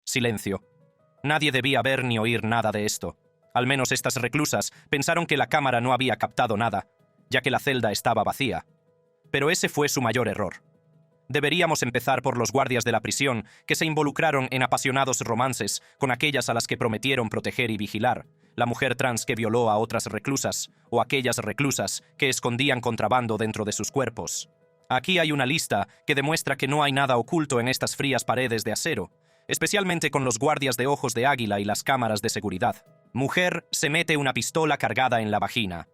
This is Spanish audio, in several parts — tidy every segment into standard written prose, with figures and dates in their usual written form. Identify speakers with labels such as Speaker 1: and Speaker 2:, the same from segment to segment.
Speaker 1: Silencio. Nadie debía ver ni oír nada de esto. Al menos estas reclusas pensaron que la cámara no había captado nada, ya que la celda estaba vacía. Pero ese fue su mayor error. Deberíamos empezar por los guardias de la prisión que se involucraron en apasionados romances con aquellas a las que prometieron proteger y vigilar, la mujer trans que violó a otras reclusas, o aquellas reclusas que escondían contrabando dentro de sus cuerpos. Aquí hay una lista que demuestra que no hay nada oculto en estas frías paredes de acero, especialmente con los guardias de ojos de águila y las cámaras de seguridad. Mujer se mete una pistola cargada en la vagina.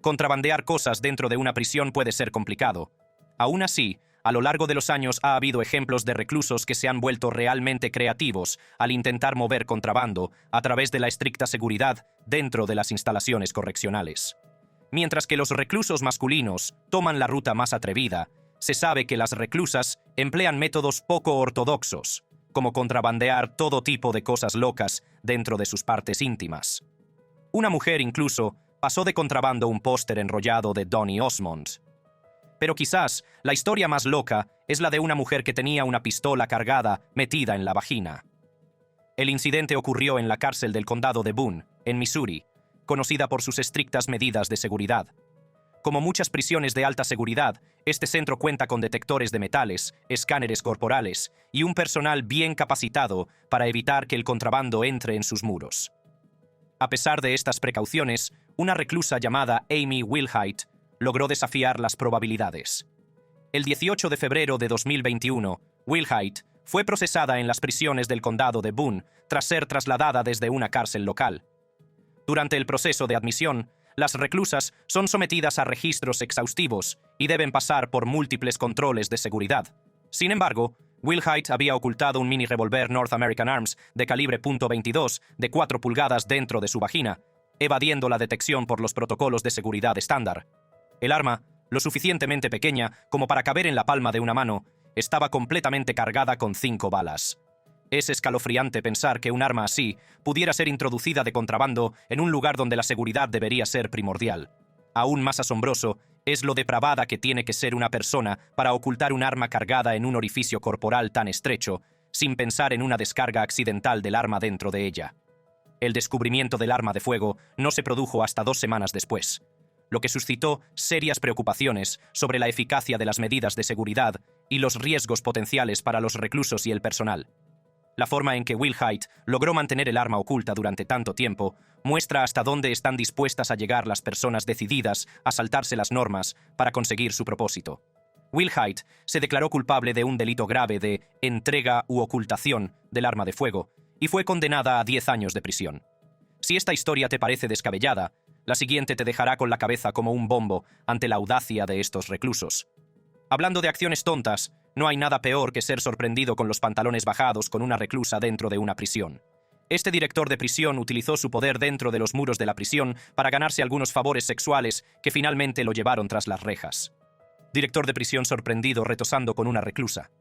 Speaker 1: Contrabandear cosas dentro de una prisión puede ser complicado. Aún así, a lo largo de los años ha habido ejemplos de reclusos que se han vuelto realmente creativos al intentar mover contrabando a través de la estricta seguridad dentro de las instalaciones correccionales. Mientras que los reclusos masculinos toman la ruta más atrevida, se sabe que las reclusas emplean métodos poco ortodoxos, como contrabandear todo tipo de cosas locas dentro de sus partes íntimas. Una mujer incluso pasó de contrabando un póster enrollado de Donny Osmond. Pero quizás la historia más loca es la de una mujer que tenía una pistola cargada metida en la vagina. El incidente ocurrió en la cárcel del condado de Boone, en Missouri, conocida por sus estrictas medidas de seguridad. Como muchas prisiones de alta seguridad, este centro cuenta con detectores de metales, escáneres corporales y un personal bien capacitado para evitar que el contrabando entre en sus muros. A pesar de estas precauciones, una reclusa llamada Amy Wilhite logró desafiar las probabilidades. El 18 de febrero de 2021, Wilhite fue procesada en las prisiones del condado de Boone tras ser trasladada desde una cárcel local. Durante el proceso de admisión, las reclusas son sometidas a registros exhaustivos y deben pasar por múltiples controles de seguridad. Sin embargo, Wilhite había ocultado un mini revólver North American Arms de calibre .22 de 4 pulgadas dentro de su vagina, evadiendo la detección por los protocolos de seguridad estándar. El arma, lo suficientemente pequeña como para caber en la palma de una mano, estaba completamente cargada con 5 balas. Es escalofriante pensar que un arma así pudiera ser introducida de contrabando en un lugar donde la seguridad debería ser primordial. Aún más asombroso es lo depravada que tiene que ser una persona para ocultar un arma cargada en un orificio corporal tan estrecho, sin pensar en una descarga accidental del arma dentro de ella. El descubrimiento del arma de fuego no se produjo hasta 2 semanas después, lo que suscitó serias preocupaciones sobre la eficacia de las medidas de seguridad y los riesgos potenciales para los reclusos y el personal. La forma en que Wilhite logró mantener el arma oculta durante tanto tiempo muestra hasta dónde están dispuestas a llegar las personas decididas a saltarse las normas para conseguir su propósito. Wilhite se declaró culpable de un delito grave de entrega u ocultación del arma de fuego y fue condenada a 10 años de prisión. Si esta historia te parece descabellada, la siguiente te dejará con la cabeza como un bombo ante la audacia de estos reclusos. Hablando de acciones tontas, no hay nada peor que ser sorprendido con los pantalones bajados con una reclusa dentro de una prisión. Este director de prisión utilizó su poder dentro de los muros de la prisión para ganarse algunos favores sexuales que finalmente lo llevaron tras las rejas. Director de prisión sorprendido retosando con una reclusa.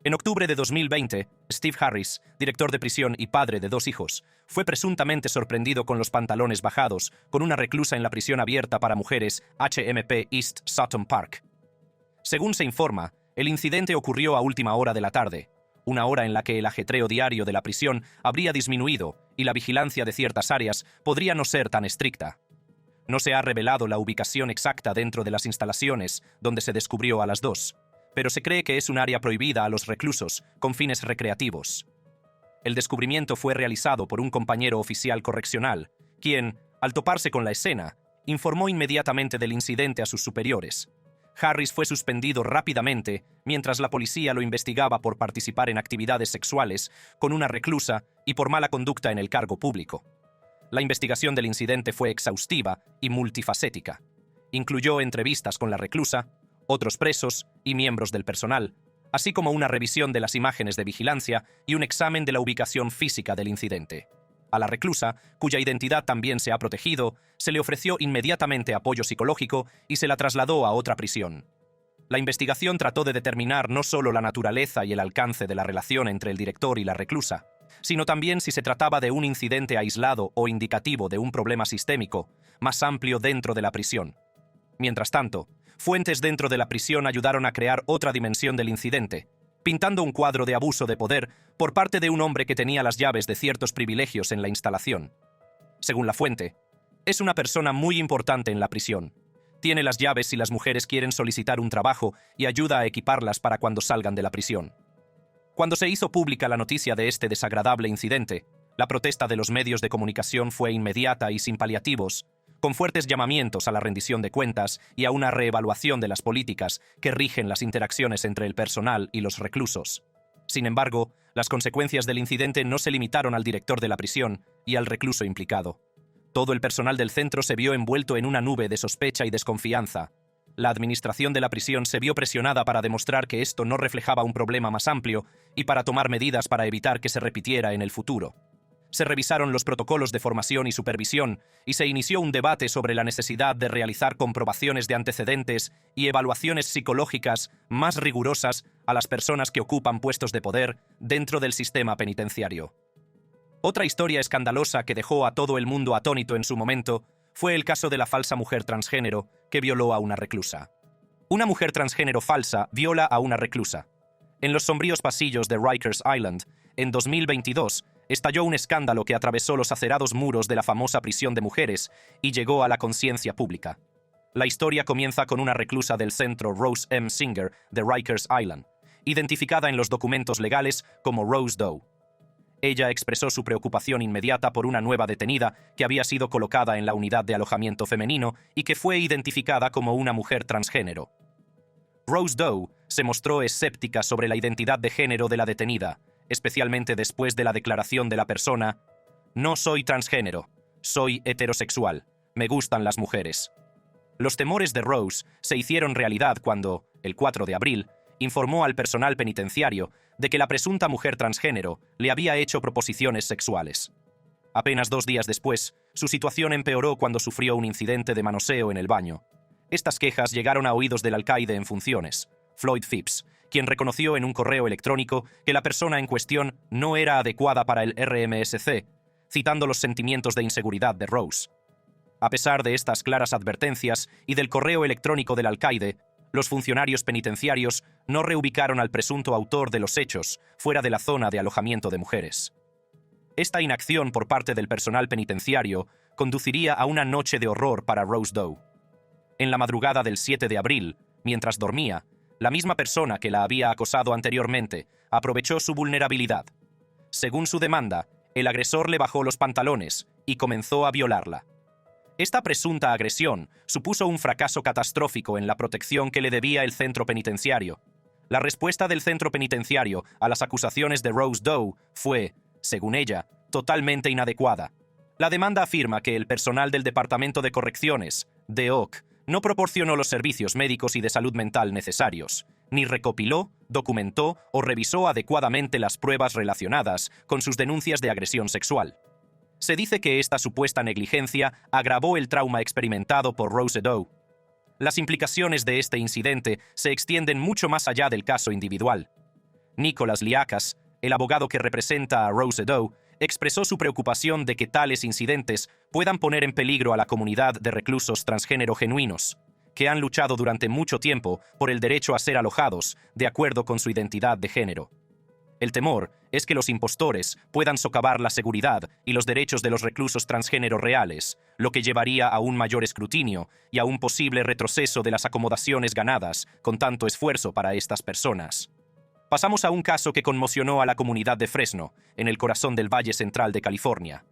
Speaker 1: En octubre de 2020, Steve Harris, director de prisión y padre de 2 hijos, fue presuntamente sorprendido con los pantalones bajados con una reclusa en la prisión abierta para mujeres HMP East Sutton Park. Según se informa, el incidente ocurrió a última hora de la tarde, una hora en la que el ajetreo diario de la prisión habría disminuido y la vigilancia de ciertas áreas podría no ser tan estricta. No se ha revelado la ubicación exacta dentro de las instalaciones donde se descubrió a las 2, pero se cree que es un área prohibida a los reclusos con fines recreativos. El descubrimiento fue realizado por un compañero oficial correccional, quien, al toparse con la escena, informó inmediatamente del incidente a sus superiores. Harris fue suspendido rápidamente mientras la policía lo investigaba por participar en actividades sexuales con una reclusa y por mala conducta en el cargo público. La investigación del incidente fue exhaustiva y multifacética. Incluyó entrevistas con la reclusa, otros presos y miembros del personal, así como una revisión de las imágenes de vigilancia y un examen de la ubicación física del incidente. A la reclusa, cuya identidad también se ha protegido, se le ofreció inmediatamente apoyo psicológico y se la trasladó a otra prisión. La investigación trató de determinar no solo la naturaleza y el alcance de la relación entre el director y la reclusa, sino también si se trataba de un incidente aislado o indicativo de un problema sistémico, más amplio dentro de la prisión. Mientras tanto, fuentes dentro de la prisión ayudaron a crear otra dimensión del incidente, pintando un cuadro de abuso de poder por parte de un hombre que tenía las llaves de ciertos privilegios en la instalación. Según la fuente, es una persona muy importante en la prisión. Tiene las llaves si las mujeres quieren solicitar un trabajo y ayuda a equiparlas para cuando salgan de la prisión. Cuando se hizo pública la noticia de este desagradable incidente, la protesta de los medios de comunicación fue inmediata y sin paliativos, con fuertes llamamientos a la rendición de cuentas y a una reevaluación de las políticas que rigen las interacciones entre el personal y los reclusos. Sin embargo, las consecuencias del incidente no se limitaron al director de la prisión y al recluso implicado. Todo el personal del centro se vio envuelto en una nube de sospecha y desconfianza. La administración de la prisión se vio presionada para demostrar que esto no reflejaba un problema más amplio y para tomar medidas para evitar que se repitiera en el futuro. Se revisaron los protocolos de formación y supervisión y se inició un debate sobre la necesidad de realizar comprobaciones de antecedentes y evaluaciones psicológicas más rigurosas a las personas que ocupan puestos de poder dentro del sistema penitenciario. Otra historia escandalosa que dejó a todo el mundo atónito en su momento fue el caso de la falsa mujer transgénero que violó a una reclusa. Una mujer transgénero falsa viola a una reclusa. En los sombríos pasillos de Rikers Island, en 2022, estalló un escándalo que atravesó los acerados muros de la famosa prisión de mujeres y llegó a la conciencia pública. La historia comienza con una reclusa del centro Rose M. Singer de Rikers Island, identificada en los documentos legales como Rose Doe. Ella expresó su preocupación inmediata por una nueva detenida que había sido colocada en la unidad de alojamiento femenino y que fue identificada como una mujer transgénero. Rose Doe se mostró escéptica sobre la identidad de género de la detenida, especialmente después de la declaración de la persona: «No soy transgénero, soy heterosexual, me gustan las mujeres». Los temores de Rose se hicieron realidad cuando, el 4 de abril, informó al personal penitenciario de que la presunta mujer transgénero le había hecho proposiciones sexuales. Apenas 2 días después, su situación empeoró cuando sufrió un incidente de manoseo en el baño. Estas quejas llegaron a oídos del alcaide en funciones, Floyd Phipps, quien reconoció en un correo electrónico que la persona en cuestión no era adecuada para el RMSC, citando los sentimientos de inseguridad de Rose. A pesar de estas claras advertencias y del correo electrónico del alcaide, los funcionarios penitenciarios no reubicaron al presunto autor de los hechos fuera de la zona de alojamiento de mujeres. Esta inacción por parte del personal penitenciario conduciría a una noche de horror para Rose Doe. En la madrugada del 7 de abril, mientras dormía, la misma persona que la había acosado anteriormente aprovechó su vulnerabilidad. Según su demanda, el agresor le bajó los pantalones y comenzó a violarla. Esta presunta agresión supuso un fracaso catastrófico en la protección que le debía el centro penitenciario. La respuesta del centro penitenciario a las acusaciones de Rose Doe fue, según ella, totalmente inadecuada. La demanda afirma que el personal del Departamento de Correcciones, DEOC, no proporcionó los servicios médicos y de salud mental necesarios, ni recopiló, documentó o revisó adecuadamente las pruebas relacionadas con sus denuncias de agresión sexual. Se dice que esta supuesta negligencia agravó el trauma experimentado por Rose Doe. Las implicaciones de este incidente se extienden mucho más allá del caso individual. Nicholas Liakas, el abogado que representa a Rose Doe, expresó su preocupación de que tales incidentes puedan poner en peligro a la comunidad de reclusos transgénero genuinos, que han luchado durante mucho tiempo por el derecho a ser alojados de acuerdo con su identidad de género. El temor es que los impostores puedan socavar la seguridad y los derechos de los reclusos transgénero reales, lo que llevaría a un mayor escrutinio y a un posible retroceso de las acomodaciones ganadas con tanto esfuerzo para estas personas. Pasamos a un caso que conmocionó a la comunidad de Fresno, en el corazón del Valle Central de California.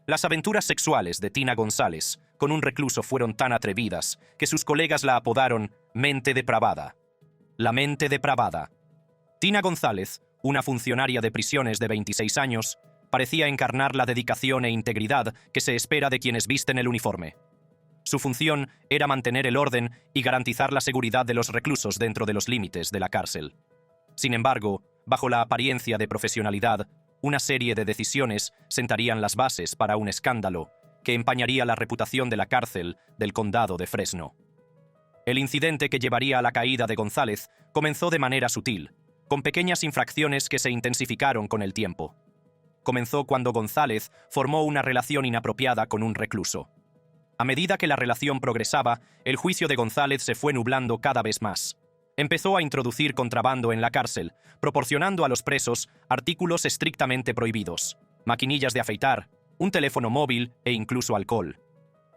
Speaker 1: Las aventuras sexuales de Tina González con un recluso fueron tan atrevidas que sus colegas la apodaron «mente depravada». La mente depravada. Tina González, una funcionaria de prisiones de 26 años, parecía encarnar la dedicación e integridad que se espera de quienes visten el uniforme. Su función era mantener el orden y garantizar la seguridad de los reclusos dentro de los límites de la cárcel. Sin embargo, bajo la apariencia de profesionalidad, una serie de decisiones sentarían las bases para un escándalo que empañaría la reputación de la cárcel del condado de Fresno. El incidente que llevaría a la caída de González comenzó de manera sutil, con pequeñas infracciones que se intensificaron con el tiempo. Comenzó cuando González formó una relación inapropiada con un recluso. A medida que la relación progresaba, el juicio de González se fue nublando cada vez más. Empezó a introducir contrabando en la cárcel, proporcionando a los presos artículos estrictamente prohibidos, maquinillas de afeitar, un teléfono móvil e incluso alcohol.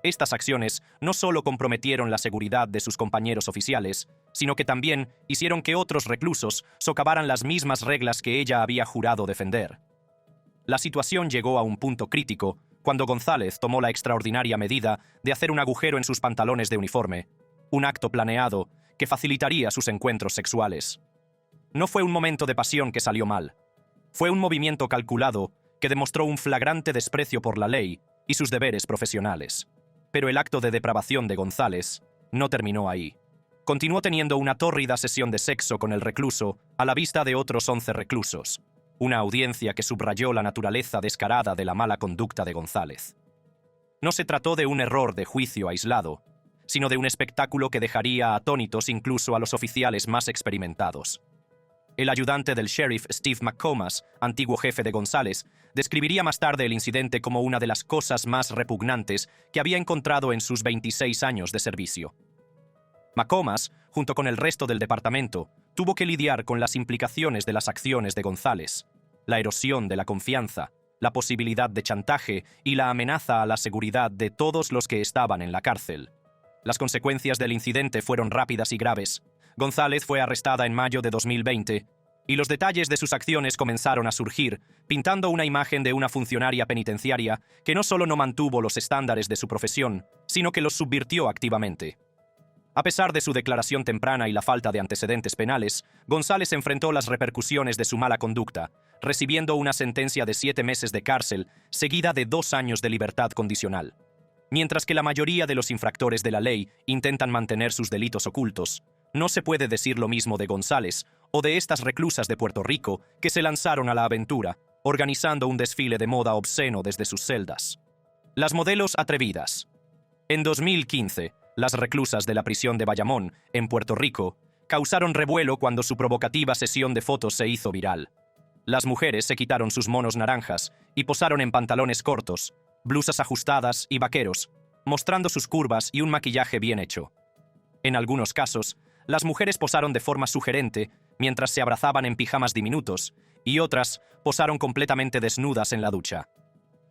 Speaker 1: Estas acciones no solo comprometieron la seguridad de sus compañeros oficiales, sino que también hicieron que otros reclusos socavaran las mismas reglas que ella había jurado defender. La situación llegó a un punto crítico cuando González tomó la extraordinaria medida de hacer un agujero en sus pantalones de uniforme, un acto planeado que facilitaría sus encuentros sexuales. No fue un momento de pasión que salió mal. Fue un movimiento calculado que demostró un flagrante desprecio por la ley y sus deberes profesionales. Pero el acto de depravación de González no terminó ahí. Continuó teniendo una tórrida sesión de sexo con el recluso a la vista de otros 11 reclusos, una audiencia que subrayó la naturaleza descarada de la mala conducta de González. No se trató de un error de juicio aislado, sino de un espectáculo que dejaría atónitos incluso a los oficiales más experimentados. El ayudante del sheriff Steve McComas, antiguo jefe de González, describiría más tarde el incidente como una de las cosas más repugnantes que había encontrado en sus 26 años de servicio. McComas, junto con el resto del departamento, tuvo que lidiar con las implicaciones de las acciones de González, la erosión de la confianza, la posibilidad de chantaje y la amenaza a la seguridad de todos los que estaban en la cárcel. Las consecuencias del incidente fueron rápidas y graves. González fue arrestada en mayo de 2020, y los detalles de sus acciones comenzaron a surgir, pintando una imagen de una funcionaria penitenciaria que no solo no mantuvo los estándares de su profesión, sino que los subvirtió activamente. A pesar de su declaración temprana y la falta de antecedentes penales, González enfrentó las repercusiones de su mala conducta, recibiendo una sentencia de 7 meses de cárcel, seguida de 2 años de libertad condicional. Mientras que la mayoría de los infractores de la ley intentan mantener sus delitos ocultos, no se puede decir lo mismo de González o de estas reclusas de Puerto Rico que se lanzaron a la aventura, organizando un desfile de moda obsceno desde sus celdas. Las modelos atrevidas. En 2015, las reclusas de la prisión de Bayamón, en Puerto Rico, causaron revuelo cuando su provocativa sesión de fotos se hizo viral. Las mujeres se quitaron sus monos naranjas y posaron en pantalones cortos, blusas ajustadas y vaqueros, mostrando sus curvas y un maquillaje bien hecho. En algunos casos, las mujeres posaron de forma sugerente mientras se abrazaban en pijamas diminutos, y otras posaron completamente desnudas en la ducha.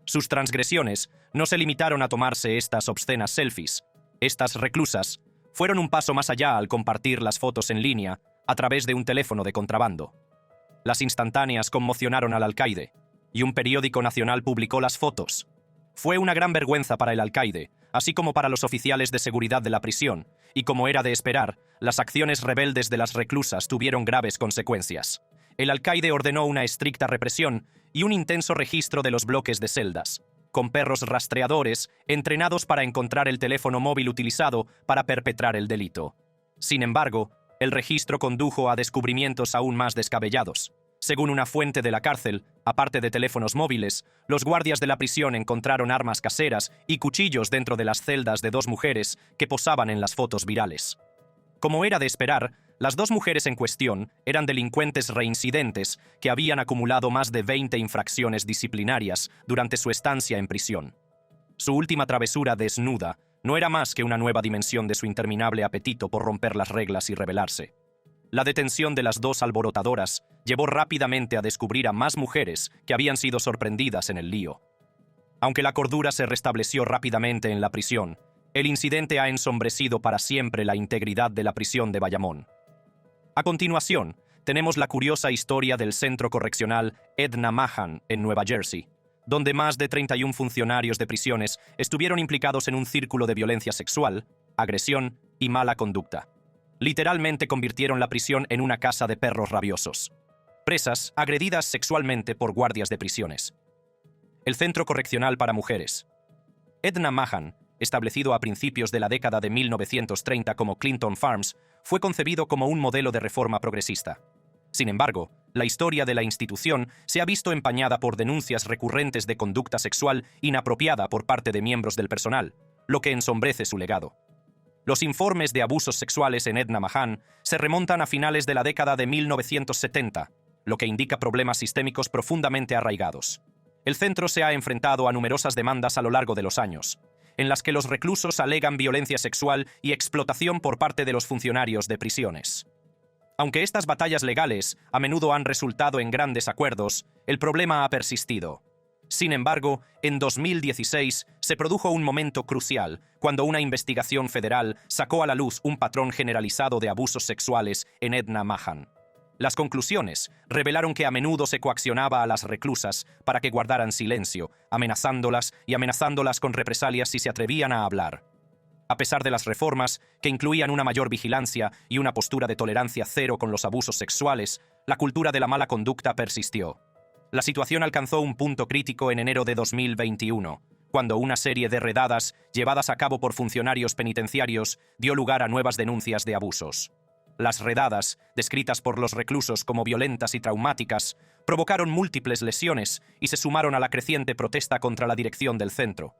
Speaker 1: Sus transgresiones no se limitaron a tomarse estas obscenas selfies. Estas reclusas fueron un paso más allá al compartir las fotos en línea a través de un teléfono de contrabando. Las instantáneas conmocionaron al alcaide, y un periódico nacional publicó las fotos. Fue una gran vergüenza para el alcaide, así como para los oficiales de seguridad de la prisión, y como era de esperar, las acciones rebeldes de las reclusas tuvieron graves consecuencias. El alcaide ordenó una estricta represión y un intenso registro de los bloques de celdas, con perros rastreadores entrenados para encontrar el teléfono móvil utilizado para perpetrar el delito. Sin embargo, el registro condujo a descubrimientos aún más descabellados. Según una fuente de la cárcel, aparte de teléfonos móviles, los guardias de la prisión encontraron armas caseras y cuchillos dentro de las celdas de 2 mujeres que posaban en las fotos virales. Como era de esperar, las 2 mujeres en cuestión eran delincuentes reincidentes que habían acumulado más de 20 infracciones disciplinarias durante su estancia en prisión. Su última travesura desnuda no era más que una nueva dimensión de su interminable apetito por romper las reglas y rebelarse. La detención de las 2 alborotadoras llevó rápidamente a descubrir a más mujeres que habían sido sorprendidas en el lío. Aunque la cordura se restableció rápidamente en la prisión, el incidente ha ensombrecido para siempre la integridad de la prisión de Bayamón. A continuación, tenemos la curiosa historia del centro correccional Edna Mahan en Nueva Jersey, donde más de 31 funcionarios de prisiones estuvieron implicados en un círculo de violencia sexual, agresión y mala conducta. Literalmente convirtieron la prisión en una casa de perros rabiosos. Presas agredidas sexualmente por guardias de prisiones. El Centro Correccional para Mujeres. Edna Mahan, establecido a principios de la década de 1930 como Clinton Farms, fue concebido como un modelo de reforma progresista. Sin embargo, la historia de la institución se ha visto empañada por denuncias recurrentes de conducta sexual inapropiada por parte de miembros del personal, lo que ensombrece su legado. Los informes de abusos sexuales en Edna Mahan se remontan a finales de la década de 1970, lo que indica problemas sistémicos profundamente arraigados. El centro se ha enfrentado a numerosas demandas a lo largo de los años, en las que los reclusos alegan violencia sexual y explotación por parte de los funcionarios de prisiones. Aunque estas batallas legales a menudo han resultado en grandes acuerdos, el problema ha persistido. Sin embargo, en 2016 se produjo un momento crucial, cuando una investigación federal sacó a la luz un patrón generalizado de abusos sexuales en Edna Mahan. Las conclusiones revelaron que a menudo se coaccionaba a las reclusas para que guardaran silencio, amenazándolas con represalias si se atrevían a hablar. A pesar de las reformas, que incluían una mayor vigilancia y una postura de tolerancia cero con los abusos sexuales, la cultura de la mala conducta persistió. La situación alcanzó un punto crítico en enero de 2021, cuando una serie de redadas llevadas a cabo por funcionarios penitenciarios dio lugar a nuevas denuncias de abusos. Las redadas, descritas por los reclusos como violentas y traumáticas, provocaron múltiples lesiones y se sumaron a la creciente protesta contra la dirección del centro.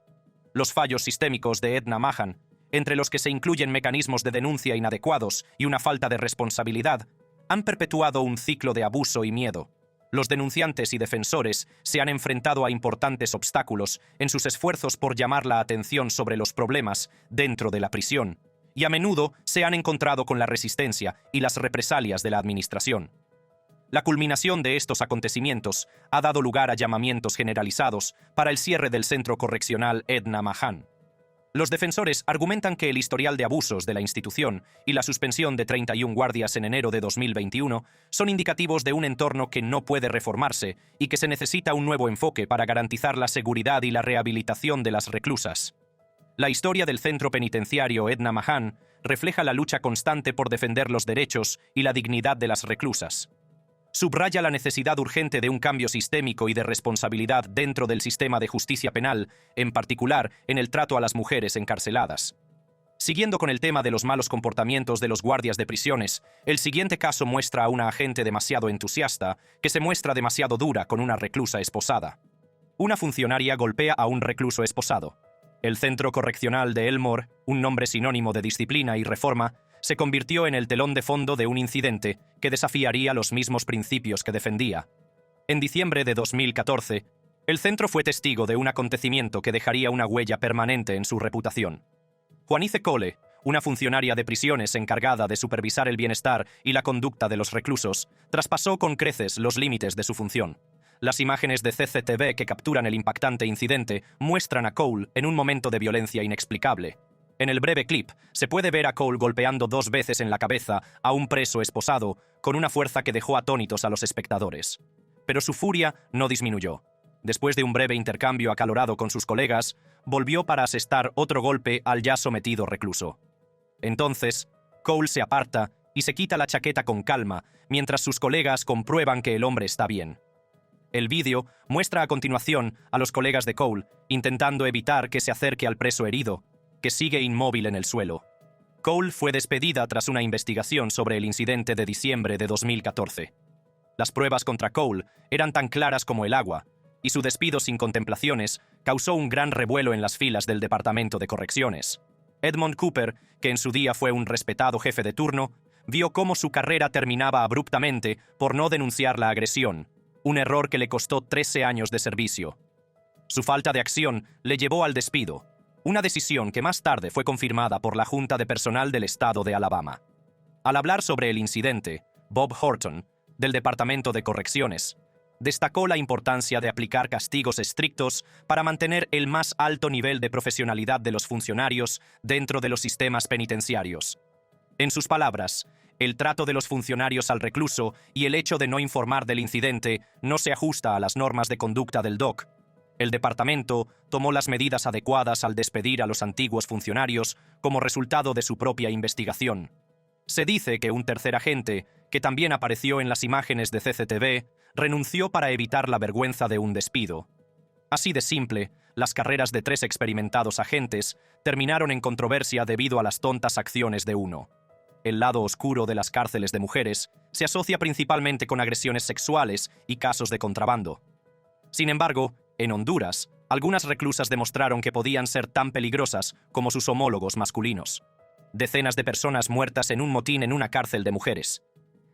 Speaker 1: Los fallos sistémicos de Edna Mahan, entre los que se incluyen mecanismos de denuncia inadecuados y una falta de responsabilidad, han perpetuado un ciclo de abuso y miedo. Los denunciantes y defensores se han enfrentado a importantes obstáculos en sus esfuerzos por llamar la atención sobre los problemas dentro de la prisión, y a menudo se han encontrado con la resistencia y las represalias de la administración. La culminación de estos acontecimientos ha dado lugar a llamamientos generalizados para el cierre del centro correccional Edna Mahan. Los defensores argumentan que el historial de abusos de la institución y la suspensión de 31 guardias en enero de 2021 son indicativos de un entorno que no puede reformarse y que se necesita un nuevo enfoque para garantizar la seguridad y la rehabilitación de las reclusas. La historia del centro penitenciario Edna Mahan refleja la lucha constante por defender los derechos y la dignidad de las reclusas. Subraya la necesidad urgente de un cambio sistémico y de responsabilidad dentro del sistema de justicia penal, en particular en el trato a las mujeres encarceladas. Siguiendo con el tema de los malos comportamientos de los guardias de prisiones, el siguiente caso muestra a una agente demasiado entusiasta que se muestra demasiado dura con una reclusa esposada. Una funcionaria golpea a un recluso esposado. El Centro Correccional de Elmore, un nombre sinónimo de disciplina y reforma, se convirtió en el telón de fondo de un incidente que desafiaría los mismos principios que defendía. En diciembre de 2014, el centro fue testigo de un acontecimiento que dejaría una huella permanente en su reputación. Juanice Cole, una funcionaria de prisiones encargada de supervisar el bienestar y la conducta de los reclusos, traspasó con creces los límites de su función. Las imágenes de CCTV que capturan el impactante incidente muestran a Cole en un momento de violencia inexplicable. En el breve clip, se puede ver a Cole golpeando 2 veces en la cabeza a un preso esposado con una fuerza que dejó atónitos a los espectadores. Pero su furia no disminuyó. Después de un breve intercambio acalorado con sus colegas, volvió para asestar otro golpe al ya sometido recluso. Entonces, Cole se aparta y se quita la chaqueta con calma, mientras sus colegas comprueban que el hombre está bien. El vídeo muestra a continuación a los colegas de Cole intentando evitar que se acerque al preso herido, que sigue inmóvil en el suelo. Cole fue despedida tras una investigación sobre el incidente de diciembre de 2014. Las pruebas contra Cole eran tan claras como el agua, y su despido sin contemplaciones causó un gran revuelo en las filas del Departamento de Correcciones. Edmond Cooper, que en su día fue un respetado jefe de turno, vio cómo su carrera terminaba abruptamente por no denunciar la agresión, un error que le costó 13 años de servicio. Su falta de acción le llevó al despido, una decisión que más tarde fue confirmada por la Junta de Personal del Estado de Alabama. Al hablar sobre el incidente, Bob Horton, del Departamento de Correcciones, destacó la importancia de aplicar castigos estrictos para mantener el más alto nivel de profesionalidad de los funcionarios dentro de los sistemas penitenciarios. En sus palabras, el trato de los funcionarios al recluso y el hecho de no informar del incidente no se ajusta a las normas de conducta del DOC. El departamento tomó las medidas adecuadas al despedir a los antiguos funcionarios como resultado de su propia investigación. Se dice que un tercer agente, que también apareció en las imágenes de CCTV, renunció para evitar la vergüenza de un despido. Así de simple, las carreras de 3 experimentados agentes terminaron en controversia debido a las tontas acciones de uno. El lado oscuro de las cárceles de mujeres se asocia principalmente con agresiones sexuales y casos de contrabando. Sin embargo, en Honduras, algunas reclusas demostraron que podían ser tan peligrosas como sus homólogos masculinos. Decenas de personas muertas en un motín en una cárcel de mujeres.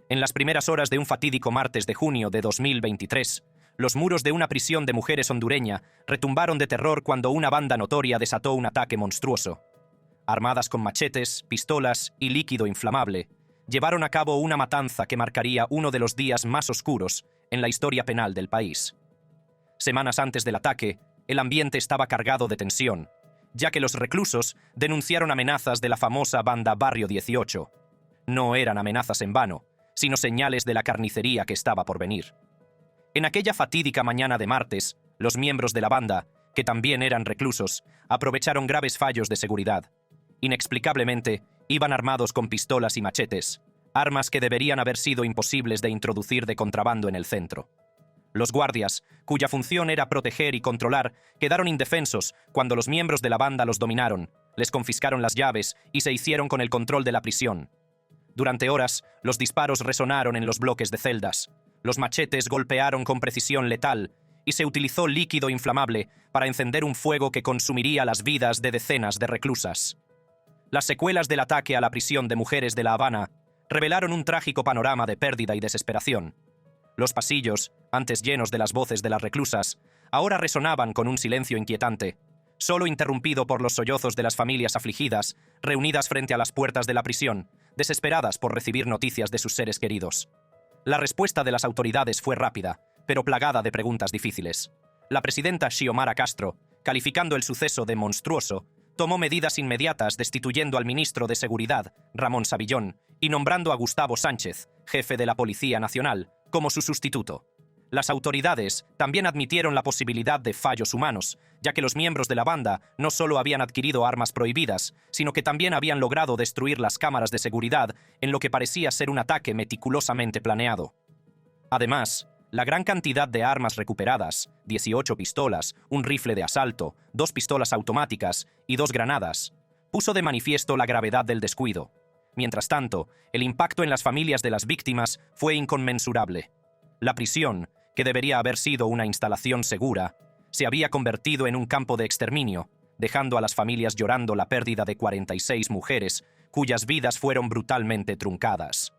Speaker 1: En las primeras horas de un fatídico martes de junio de 2023, los muros de una prisión de mujeres hondureña retumbaron de terror cuando una banda notoria desató un ataque monstruoso. Armadas con machetes, pistolas y líquido inflamable, llevaron a cabo una matanza que marcaría uno de los días más oscuros en la historia penal del país. Semanas antes del ataque, el ambiente estaba cargado de tensión, ya que los reclusos denunciaron amenazas de la famosa banda Barrio 18. No eran amenazas en vano, sino señales de la carnicería que estaba por venir. En aquella fatídica mañana de martes, los miembros de la banda, que también eran reclusos, aprovecharon graves fallos de seguridad. Inexplicablemente, iban armados con pistolas y machetes, armas que deberían haber sido imposibles de introducir de contrabando en el centro. Los guardias, cuya función era proteger y controlar, quedaron indefensos cuando los miembros de la banda los dominaron, les confiscaron las llaves y se hicieron con el control de la prisión. Durante horas, los disparos resonaron en los bloques de celdas, los machetes golpearon con precisión letal y se utilizó líquido inflamable para encender un fuego que consumiría las vidas de decenas de reclusas. Las secuelas del ataque a la prisión de mujeres de La Habana revelaron un trágico panorama de pérdida y desesperación. Los pasillos, antes llenos de las voces de las reclusas, ahora resonaban con un silencio inquietante, solo interrumpido por los sollozos de las familias afligidas, reunidas frente a las puertas de la prisión, desesperadas por recibir noticias de sus seres queridos. La respuesta de las autoridades fue rápida, pero plagada de preguntas difíciles. La presidenta Xiomara Castro, calificando el suceso de monstruoso, tomó medidas inmediatas destituyendo al ministro de Seguridad, Ramón Savillón, y nombrando a Gustavo Sánchez, jefe de la Policía Nacional, como su sustituto. Las autoridades también admitieron la posibilidad de fallos humanos, ya que los miembros de la banda no solo habían adquirido armas prohibidas, sino que también habían logrado destruir las cámaras de seguridad en lo que parecía ser un ataque meticulosamente planeado. Además, la gran cantidad de armas recuperadas, 18 pistolas, un rifle de asalto, 2 pistolas automáticas y 2 granadas, puso de manifiesto la gravedad del descuido. Mientras tanto, el impacto en las familias de las víctimas fue inconmensurable. La prisión, que debería haber sido una instalación segura, se había convertido en un campo de exterminio, dejando a las familias llorando la pérdida de 46 mujeres, cuyas vidas fueron brutalmente truncadas.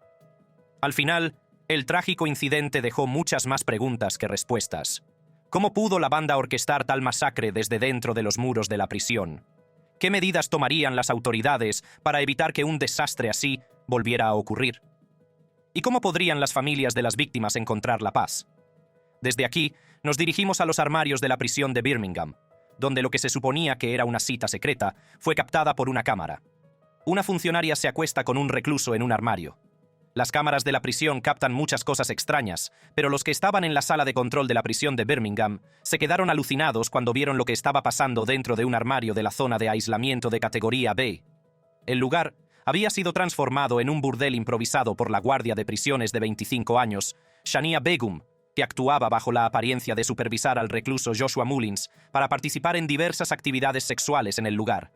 Speaker 1: Al final, el trágico incidente dejó muchas más preguntas que respuestas. ¿Cómo pudo la banda orquestar tal masacre desde dentro de los muros de la prisión? ¿Qué medidas tomarían las autoridades para evitar que un desastre así volviera a ocurrir? ¿Y cómo podrían las familias de las víctimas encontrar la paz? Desde aquí, nos dirigimos a los armarios de la prisión de Birmingham, donde lo que se suponía que era una cita secreta fue captada por una cámara. Una funcionaria se acuesta con un recluso en un armario. Las cámaras de la prisión captan muchas cosas extrañas, pero los que estaban en la sala de control de la prisión de Birmingham se quedaron alucinados cuando vieron lo que estaba pasando dentro de un armario de la zona de aislamiento de categoría B. El lugar había sido transformado en un burdel improvisado por la guardia de prisiones de 25 años, Shania Begum, que actuaba bajo la apariencia de supervisar al recluso Joshua Mullins para participar en diversas actividades sexuales en el lugar.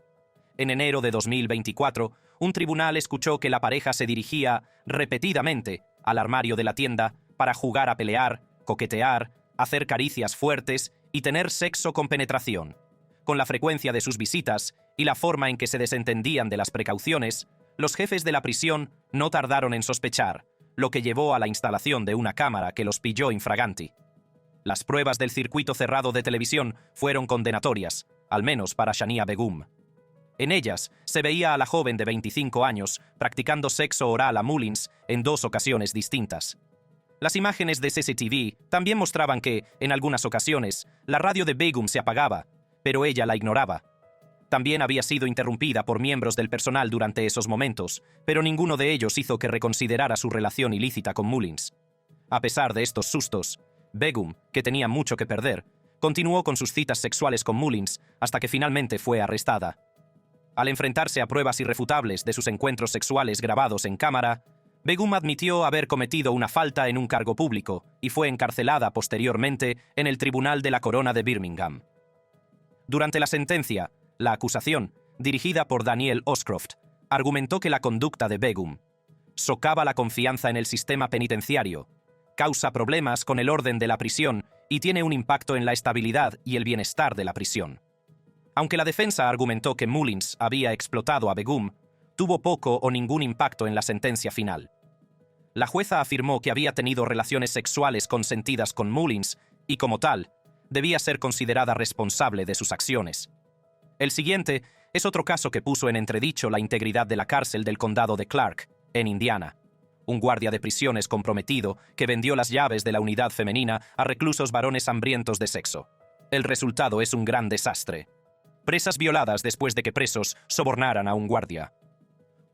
Speaker 1: En enero de 2024, un tribunal escuchó que la pareja se dirigía repetidamente al armario de la tienda para jugar a pelear, coquetear, hacer caricias fuertes y tener sexo con penetración. Con la frecuencia de sus visitas y la forma en que se desentendían de las precauciones, los jefes de la prisión no tardaron en sospechar, lo que llevó a la instalación de una cámara que los pilló infraganti. Las pruebas del circuito cerrado de televisión fueron condenatorias, al menos para Shania Begum. En ellas se veía a la joven de 25 años practicando sexo oral a Mullins en 2 ocasiones distintas. Las imágenes de CCTV también mostraban que, en algunas ocasiones, la radio de Begum se apagaba, pero ella la ignoraba. También había sido interrumpida por miembros del personal durante esos momentos, pero ninguno de ellos hizo que reconsiderara su relación ilícita con Mullins. A pesar de estos sustos, Begum, que tenía mucho que perder, continuó con sus citas sexuales con Mullins hasta que finalmente fue arrestada. Al enfrentarse a pruebas irrefutables de sus encuentros sexuales grabados en cámara, Begum admitió haber cometido una falta en un cargo público y fue encarcelada posteriormente en el Tribunal de la Corona de Birmingham. Durante la sentencia, la acusación, dirigida por Daniel Oscroft, argumentó que la conducta de Begum socava la confianza en el sistema penitenciario, causa problemas con el orden de la prisión y tiene un impacto en la estabilidad y el bienestar de la prisión. Aunque la defensa argumentó que Mullins había explotado a Begum, tuvo poco o ningún impacto en la sentencia final. La jueza afirmó que había tenido relaciones sexuales consentidas con Mullins y, como tal, debía ser considerada responsable de sus acciones. El siguiente es otro caso que puso en entredicho la integridad de la cárcel del condado de Clark, en Indiana. un guardia de prisiones comprometido que vendió las llaves de la unidad femenina a reclusos varones hambrientos de sexo. El resultado es un gran desastre. Presas violadas después de que presos sobornaran a un guardia.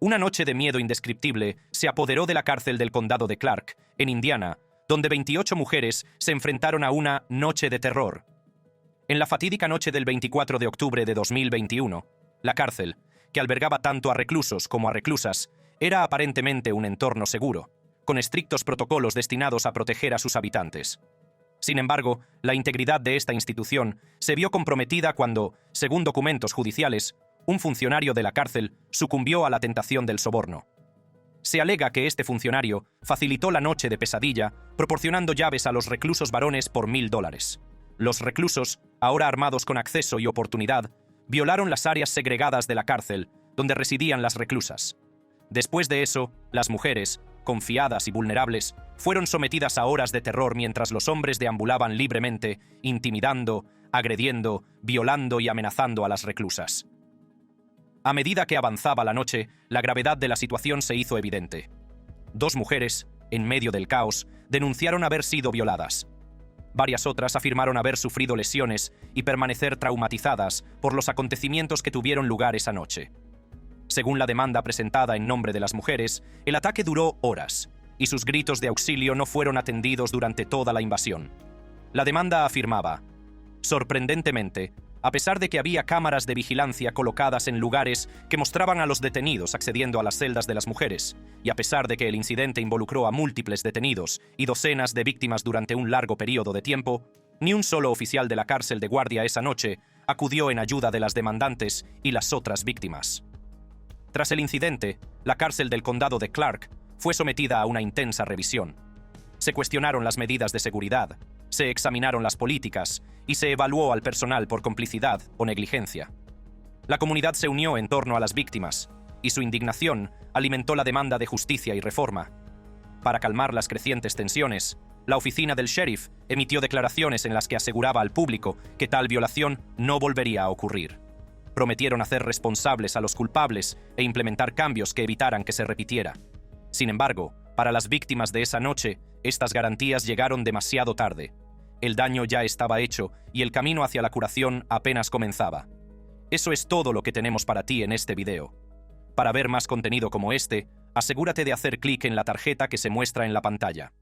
Speaker 1: Una noche de miedo indescriptible se apoderó de la cárcel del condado de Clark, en Indiana, donde 28 mujeres se enfrentaron a una noche de terror. En la fatídica noche del 24 de octubre de 2021, la cárcel, que albergaba tanto a reclusos como a reclusas, era aparentemente un entorno seguro, con estrictos protocolos destinados a proteger a sus habitantes. Sin embargo, la integridad de esta institución se vio comprometida cuando, según documentos judiciales, un funcionario de la cárcel sucumbió a la tentación del soborno. Se alega que este funcionario facilitó la noche de pesadilla proporcionando llaves a los reclusos varones por $1,000. Los reclusos, ahora armados con acceso y oportunidad, violaron las áreas segregadas de la cárcel, donde residían las reclusas. Después de eso, las mujeres, confiadas y vulnerables, fueron sometidas a horas de terror mientras los hombres deambulaban libremente, intimidando, agrediendo, violando y amenazando a las reclusas. A medida que avanzaba la noche, la gravedad de la situación se hizo evidente. 2 mujeres, en medio del caos, denunciaron haber sido violadas. Varias otras afirmaron haber sufrido lesiones y permanecer traumatizadas por los acontecimientos que tuvieron lugar esa noche. Según la demanda presentada en nombre de las mujeres, el ataque duró horas, y sus gritos de auxilio no fueron atendidos durante toda la invasión. La demanda afirmaba: sorprendentemente, a pesar de que había cámaras de vigilancia colocadas en lugares que mostraban a los detenidos accediendo a las celdas de las mujeres, y a pesar de que el incidente involucró a múltiples detenidos y docenas de víctimas durante un largo periodo de tiempo, ni un solo oficial de la cárcel de guardia esa noche acudió en ayuda de las demandantes y las otras víctimas. Tras el incidente, la cárcel del condado de Clark fue sometida a una intensa revisión. Se cuestionaron las medidas de seguridad, se examinaron las políticas y se evaluó al personal por complicidad o negligencia. La comunidad se unió en torno a las víctimas y su indignación alimentó la demanda de justicia y reforma. Para calmar las crecientes tensiones, la oficina del sheriff emitió declaraciones en las que aseguraba al público que tal violación no volvería a ocurrir. Prometieron hacer responsables a los culpables e implementar cambios que evitaran que se repitiera. Sin embargo, para las víctimas de esa noche, estas garantías llegaron demasiado tarde. El daño ya estaba hecho y el camino hacia la curación apenas comenzaba. Eso es todo lo que tenemos para ti en este video. Para ver más contenido como este, asegúrate de hacer clic en la tarjeta que se muestra en la pantalla.